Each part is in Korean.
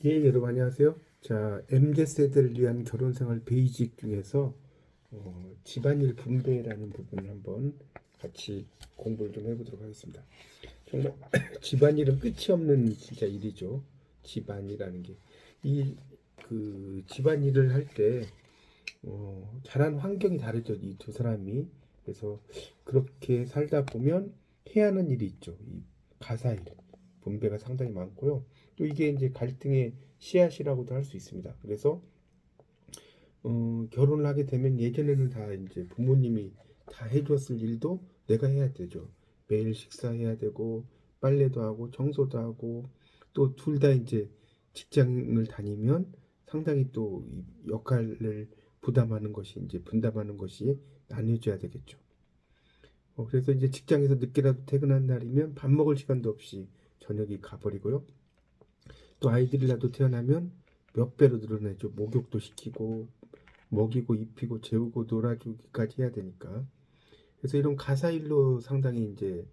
예, 여러분 안녕하세요. 자, MZ세대를 위한 결혼생활 베이직 중에서 집안일 분배라는 부분을 한번 같이 공부를 좀 해보도록 하겠습니다. 정말 집안일은 끝이 없는 진짜 일이죠. 집안이라는 게. 집안일을 할 때, 자란 환경이 다르죠. 이 두 사람이. 그래서 그렇게 살다 보면 해야 하는 일이 있죠. 이 가사일, 분배가 상당히 많고요. 또 이게 이제 갈등의 씨앗이라고도 할 수 있습니다. 그래서 결혼을 하게 되면 예전에는 다 이제 부모님이 다 해줬을 일도 내가 해야 되죠. 매일 식사해야 되고 빨래도 하고 청소도 하고 또 둘 다 이제 직장을 다니면 상당히 또 이 역할을 부담하는 것이 이제 분담하는 것이 나뉘어져야 되겠죠. 그래서 이제 직장에서 늦게라도 퇴근한 날이면 밥 먹을 시간도 없이 저녁이 가버리고요. 또 아이들이라도 태어나면 몇 배로 늘어나죠. 목욕도 시키고 먹이고 입히고 재우고 놀아주기까지 해야 되니까. 그래서 이런 가사일로 상당히 이제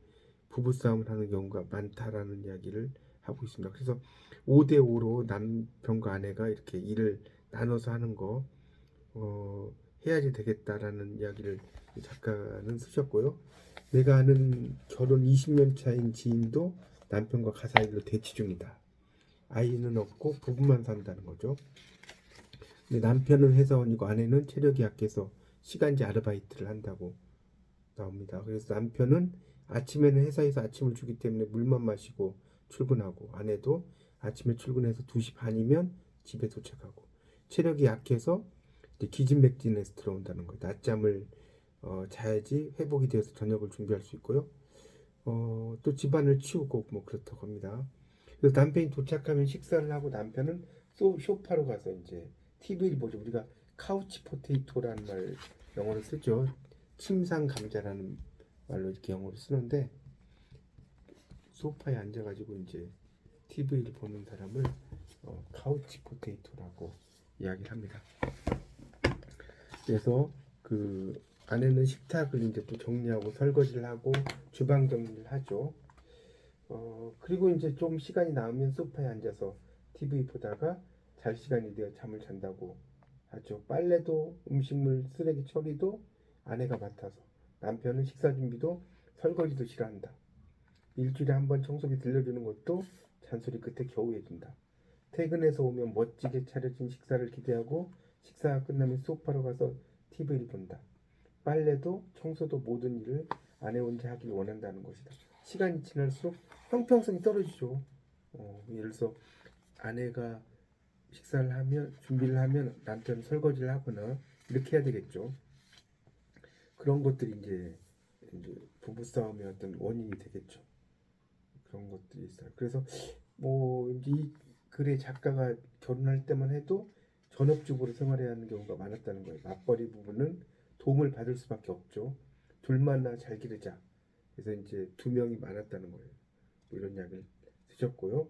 부부싸움을 하는 경우가 많다라는 이야기를 하고 있습니다. 그래서 5대5로 남편과 아내가 이렇게 일을 나눠서 하는 거 해야지 되겠다라는 이야기를 작가는 쓰셨고요. 내가 아는 결혼 20년 차인 지인도 남편과 가사일로 대치 중이다. 아이는 없고 부부만 산다는 거죠. 근데 남편은 회사원이고 아내는 체력이 약해서 시간제 아르바이트를 한다고 나옵니다. 그래서 남편은 아침에는 회사에서 아침을 주기 때문에 물만 마시고 출근하고 아내도 아침에 출근해서 2시 반이면 집에 도착하고 체력이 약해서 이제 기진맥진해서 들어온다는 거예요. 낮잠을 자야지 회복이 되어서 저녁을 준비할 수 있고요. 또 집안을 치우고 뭐 그렇다고 합니다. 그래서 남편이 도착하면 식사를 하고 남편은 소파로 가서 이제 TV를 보죠. 우리가 카우치 포테이토라는 말 영어로 쓰죠. 침상 감자라는 말로 이렇게 영어로 쓰는데 소파에 앉아가지고 이제 TV를 보는 사람을 카우치 포테이토라고 이야기를 합니다. 그래서 그 아내는 식탁을 이제 또 정리하고 설거지를 하고 주방 정리를 하죠. 그리고 이제 좀 시간이 남으면 소파에 앉아서 TV 보다가 잘 시간이 되어 잠을 잔다고 하죠. 빨래도 음식물 쓰레기 처리도 아내가 맡아서 남편은 식사 준비도 설거지도 싫어한다. 일주일에 한 번 청소기 들려주는 것도 잔소리 끝에 겨우 해준다. 퇴근해서 오면 멋지게 차려진 식사를 기대하고 식사가 끝나면 소파로 가서 TV를 본다. 빨래도 청소도 모든 일을 아내 혼자 하길 원한다는 것이다. 시간이 지날수록 형평성이 떨어지죠. 예를 들어서 아내가 식사를 하면 준비를 하면 남편 설거지를 하거나 이렇게 해야 되겠죠. 그런 것들이 이제 부부싸움의 어떤 원인이 되겠죠. 그런 것들이 있어요. 그래서 뭐 이제 이 글의 작가가 결혼할 때만 해도 전업주부로 생활해야 하는 경우가 많았다는 거예요. 맞벌이 부부는 도움을 받을 수밖에 없죠. 둘만나 잘 기르자. 그래서 이제 두 명이 많았다는 거예요. 뭐 이런 이야기를 쓰셨고요.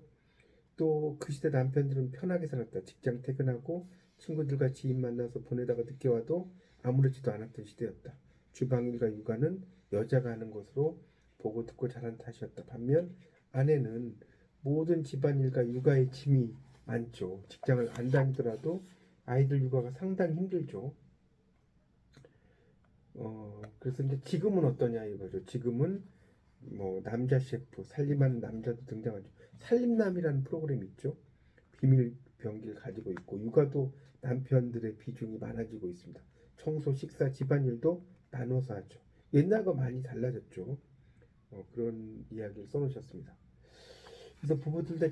또 그 시대 남편들은 편하게 살았다. 직장 퇴근하고 친구들과 지인 만나서 보내다가 늦게 와도 아무렇지도 않았던 시대였다. 주방일과 육아는 여자가 하는 것으로 보고 듣고 자란 탓이었다. 반면 아내는 모든 집안일과 육아의 짐이 많죠. 직장을 안 다니더라도 아이들 육아가 상당히 힘들죠. 그래서 이제 지금은 어떠냐 이거죠. 지금은 뭐 남자 셰프, 살림하는 남자도 등장하죠. 살림남이라는 프로그램이 있죠. 비밀 병기를 가지고 있고 육아도 남편들의 비중이 많아지고 있습니다. 청소, 식사, 집안일도 나눠서 하죠. 옛날과 많이 달라졌죠. 그런 이야기를 써놓으셨습니다. 그래서 부부들 다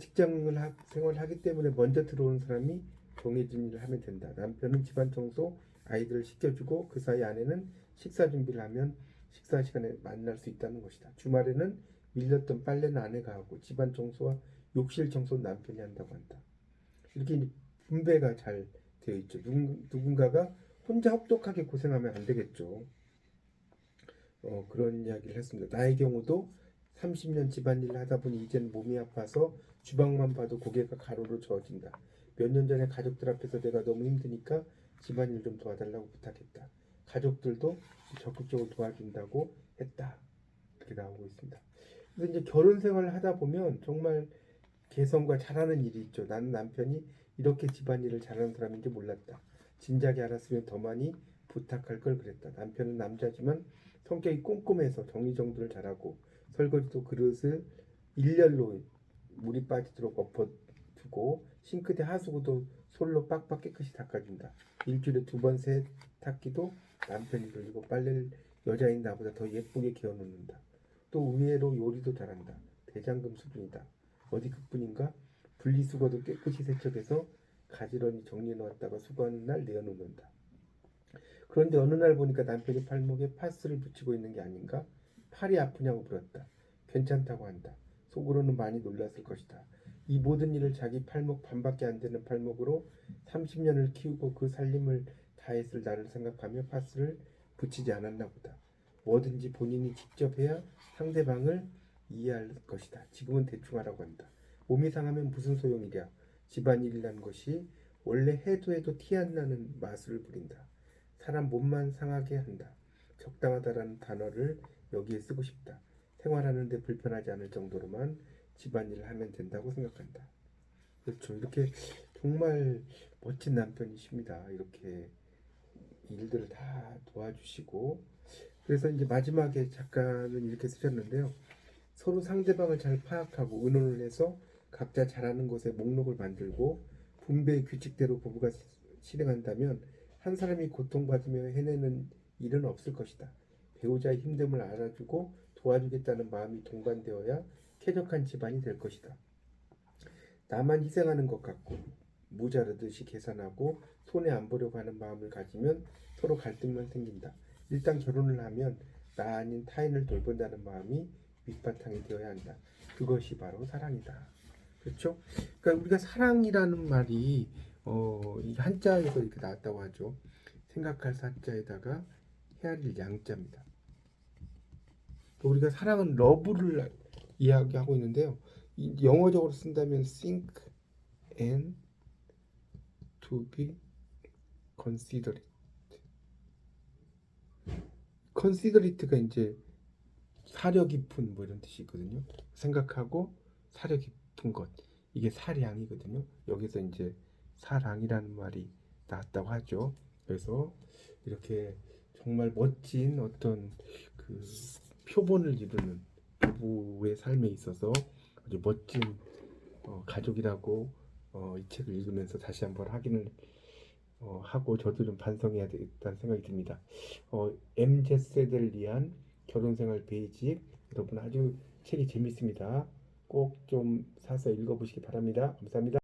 생활을 하기 때문에 먼저 들어오는 사람이 정해진 일을 하면 된다. 남편은 집안 청소, 아이들을 시켜주고 그 사이 아내는 식사 준비를 하면 식사 시간에 만날 수 있다는 것이다. 주말에는 밀렸던 빨래는 아내가 하고 집안 청소와 욕실 청소는 남편이 한다고 한다. 이렇게 분배가 잘 되어 있죠. 누군가가 혼자 혹독하게 고생하면 안 되겠죠. 그런 이야기를 했습니다. 나의 경우도 30년 집안일을 하다 보니 이제는 몸이 아파서 주방만 봐도 고개가 가로로 저어진다. 몇 년 전에 가족들 앞에서 내가 너무 힘드니까 집안일 좀 도와달라고 부탁했다. 가족들도 적극적으로 도와준다고 했다. 이렇게 나오고 있습니다. 그래서 이제 결혼 생활을 하다 보면 정말 개성과 잘하는 일이 있죠. 나는 남편이 이렇게 집안일을 잘하는 사람인지 몰랐다. 진작에 알았으면 더 많이 부탁할 걸 그랬다. 남편은 남자지만 성격이 꼼꼼해서 정리정돈을 잘하고 설거지도 그릇을 일렬로 물이 빠지도록 엎어두고 싱크대 하수구도 솔로 빡빡 깨끗이 닦아준다. 일주일에 2번 세탁기도 남편이 돌리고 빨래를 여자인 나보다 더 예쁘게 개어놓는다. 또 의외로 요리도 잘한다. 대장금 수준이다. 어디 그뿐인가? 분리수거도 깨끗이 세척해서 가지런히 정리해놓았다가 수거하는 날 내어놓는다. 그런데 어느 날 보니까 남편이 팔목에 파스를 붙이고 있는 게 아닌가? 팔이 아프냐고 물었다. 괜찮다고 한다. 속으로는 많이 놀랐을 것이다. 이 모든 일을 자기 팔목 반밖에 안 되는 팔목으로 30년을 키우고 그 살림을 다했을 나를 생각하며 파스를 붙이지 않았나 보다. 뭐든지 본인이 직접 해야 상대방을 이해할 것이다. 지금은 대충 하라고 한다. 몸이 상하면 무슨 소용이랴. 집안일이라는 것이 원래 해도 티 안 나는 마술을 부린다. 사람 몸만 상하게 한다. 적당하다라는 단어를 여기에 쓰고 싶다. 생활하는데 불편하지 않을 정도로만 집안일을 하면 된다고 생각한다. 그렇죠. 이렇게 정말 멋진 남편이십니다. 이렇게 일들을 다 도와주시고 그래서 이제 마지막에 작가는 이렇게 쓰셨는데요. 서로 상대방을 잘 파악하고 의논을 해서 각자 잘하는 것에 목록을 만들고 분배의 규칙대로 부부가 실행한다면 한 사람이 고통받으며 해내는 일은 없을 것이다. 배우자의 힘듦을 알아주고 도와주겠다는 마음이 동반되어야 쾌적한 집안이 될 것이다. 나만 희생하는 것 같고 모자르듯이 계산하고 손해 안 보려고 하는 마음을 가지면 서로 갈등만 생긴다. 일단 결혼을 하면 나 아닌 타인을 돌본다는 마음이 밑바탕이 되어야 한다. 그것이 바로 사랑이다. 그렇죠? 그러니까 우리가 사랑이라는 말이 이 한자에서 이렇게 나왔다고 하죠. 생각할 사자에다가 헤아릴 양자입니다. 우리가 사랑은 러브를 이야기하고 있는데요. 영어적으로 쓴다면 think and to be considerate. considerate가 이제 사려 깊은 뭐 이런 뜻이 있거든요. 생각하고 사려 깊은 것. 이게 사량이거든요. 여기서 이제 사랑이라는 말이 나왔다고 하죠. 그래서 이렇게 정말 멋진 어떤 그 표본을 이루는 부부의 삶에 있어서 아주 멋진 가족이라고 이 책을 읽으면서 다시 한번 확인을 하고 저도 좀 반성해야 되겠다는 생각이 듭니다. MZ세대를 위한 결혼생활 베이직 여러분 아주 책이 재밌습니다. 꼭 좀 사서 읽어보시기 바랍니다. 감사합니다.